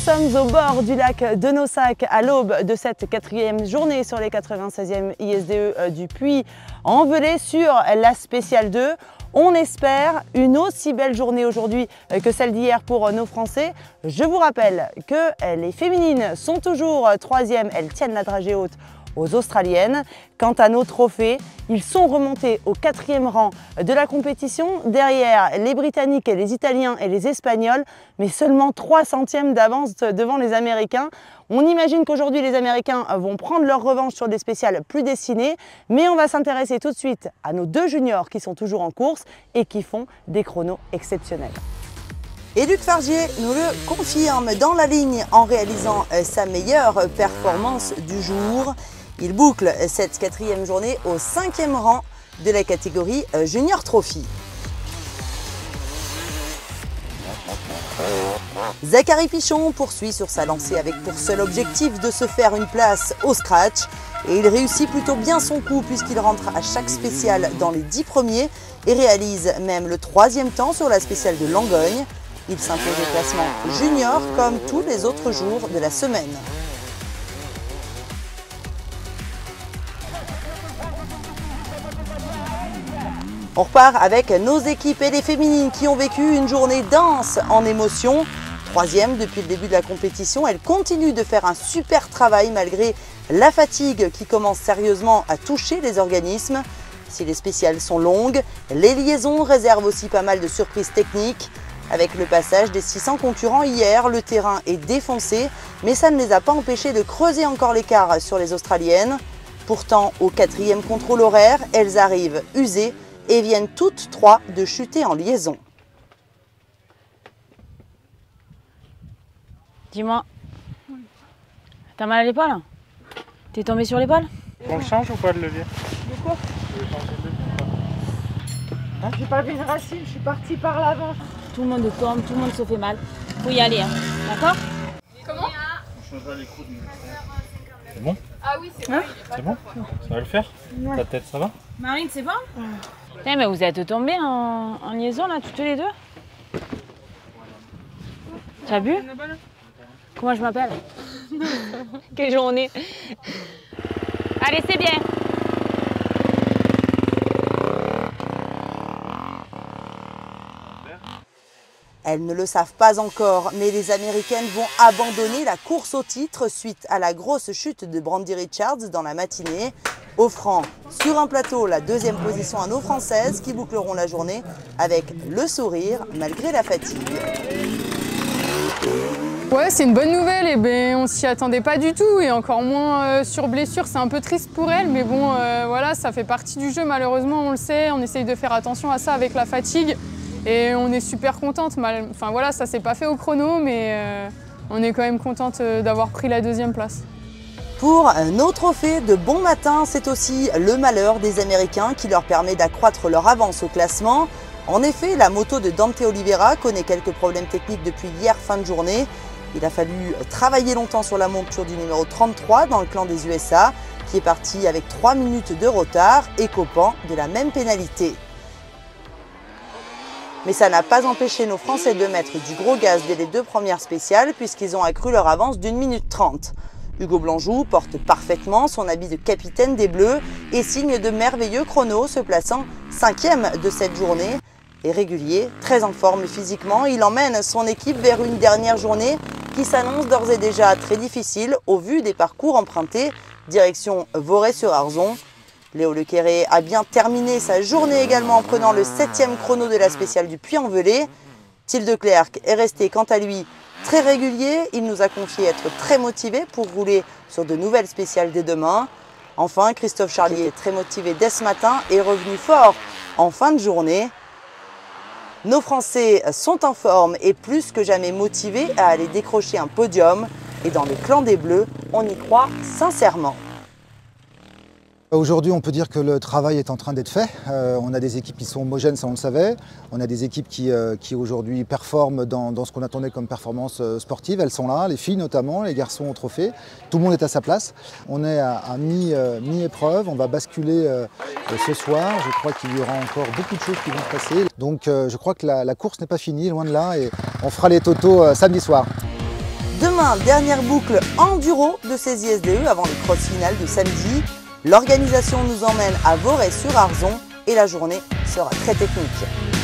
sommes au bord du lac de Naussac à l'aube de cette 4e journée sur les 96e ISDE du Puy-en-Velay sur la spéciale 2. On espère une aussi belle journée aujourd'hui que celle d'hier pour nos Français. Je vous rappelle que les féminines sont toujours 3e, elles tiennent la dragée haute aux Australiennes. Quant à nos trophées, ils sont remontés au 4e rang de la compétition, derrière les Britanniques, les Italiens et les Espagnols, mais seulement 3 centièmes d'avance devant les Américains. On imagine qu'aujourd'hui les Américains vont prendre leur revanche sur des spéciales plus dessinées, mais on va s'intéresser tout de suite à nos 2 juniors qui sont toujours en course et qui font des chronos exceptionnels. Et Luc Fargier nous le confirme dans la ligne en réalisant sa meilleure performance du jour. Il boucle cette 4e journée au 5e rang de la catégorie Junior Trophy. Zachary Pichon poursuit sur sa lancée avec pour seul objectif de se faire une place au scratch. Et il réussit plutôt bien son coup puisqu'il rentre à chaque spéciale dans les 10 premiers et réalise même le 3e temps sur la spéciale de Langogne. Il s'impose au classement junior comme tous les autres jours de la semaine. On repart avec nos équipes et les féminines qui ont vécu une journée dense en émotions. 3e depuis le début de la compétition, elles continuent de faire un super travail malgré la fatigue qui commence sérieusement à toucher les organismes. Si les spéciales sont longues, les liaisons réservent aussi pas mal de surprises techniques. Avec le passage des 600 concurrents hier, le terrain est défoncé, mais ça ne les a pas empêchés de creuser encore l'écart sur les Australiennes. Pourtant, au 4e contrôle horaire, elles arrivent usées et viennent toutes 3 de chuter en liaison. Dis-moi, t'as mal à l'épaule? T'es tombé sur l'épaule? On le change ou pas le levier? De quoi? J'ai pas vu une racine, je suis partie par l'avant. Tout le monde tombe, tout le monde se fait mal. Faut y aller, hein. D'accord? Comment? On changera les coudes. C'est bon? Ah oui, c'est bon, C'est bon? Ça va le faire? Ouais. Ta tête, ça va? Marine, c'est bon? Putain, mais vous êtes tombés en liaison là, toutes les 2? T'as bu? Comment je m'appelle? Quelle journée! Allez, c'est bien! Elles ne le savent pas encore, mais les Américaines vont abandonner la course au titre suite à la grosse chute de Brandy Richards dans la matinée, offrant sur un plateau la 2e position à nos Françaises qui boucleront la journée avec le sourire malgré la fatigue. Ouais, c'est une bonne nouvelle, et ben, on s'y attendait pas du tout, et encore moins sur blessure. C'est un peu triste pour elle, mais bon, voilà, ça fait partie du jeu malheureusement, on le sait, on essaye de faire attention à ça avec la fatigue. Et on est super contente. Enfin voilà, ça s'est pas fait au chrono, mais on est quand même contente d'avoir pris la 2e place. Pour nos trophées de bon matin, c'est aussi le malheur des Américains qui leur permet d'accroître leur avance au classement. En effet, la moto de Dante Oliveira connaît quelques problèmes techniques depuis hier fin de journée. Il a fallu travailler longtemps sur la monture du numéro 33 dans le clan des USA, qui est parti avec 3 minutes de retard, écopant de la même pénalité. Mais ça n'a pas empêché nos Français de mettre du gros gaz dès les 2 premières spéciales puisqu'ils ont accru leur avance d'1 minute 30. Hugo Blanjou porte parfaitement son habit de capitaine des Bleus et signe de merveilleux chronos, se plaçant 5e de cette journée. Et régulier, très en forme physiquement, il emmène son équipe vers une dernière journée qui s'annonce d'ores et déjà très difficile au vu des parcours empruntés, direction Vorey-sur-Arzon. Léo Lequéré a bien terminé sa journée également en prenant le 7e chrono de la spéciale du Puy-en-Velay. Thiel de Clercq est resté quant à lui très régulier. Il nous a confié être très motivé pour rouler sur de nouvelles spéciales dès demain. Enfin, Christophe Charlier est très motivé dès ce matin et est revenu fort en fin de journée. Nos Français sont en forme et plus que jamais motivés à aller décrocher un podium. Et dans le clan des Bleus, on y croit sincèrement. Aujourd'hui, on peut dire que le travail est en train d'être fait. On a des équipes qui sont homogènes, ça on le savait. On a des équipes qui aujourd'hui performent dans ce qu'on attendait comme performance sportive. Elles sont là, les filles notamment, les garçons au trophée. Tout le monde est à sa place. On est à mi-épreuve. On va basculer ce soir. Je crois qu'il y aura encore beaucoup de choses qui vont se passer. Donc je crois que la course n'est pas finie, loin de là. Et on fera les totaux samedi soir. Demain, dernière boucle enduro de ces ISDE avant les crosses finales de samedi. L'organisation nous emmène à Vorey-sur-Arzon et la journée sera très technique.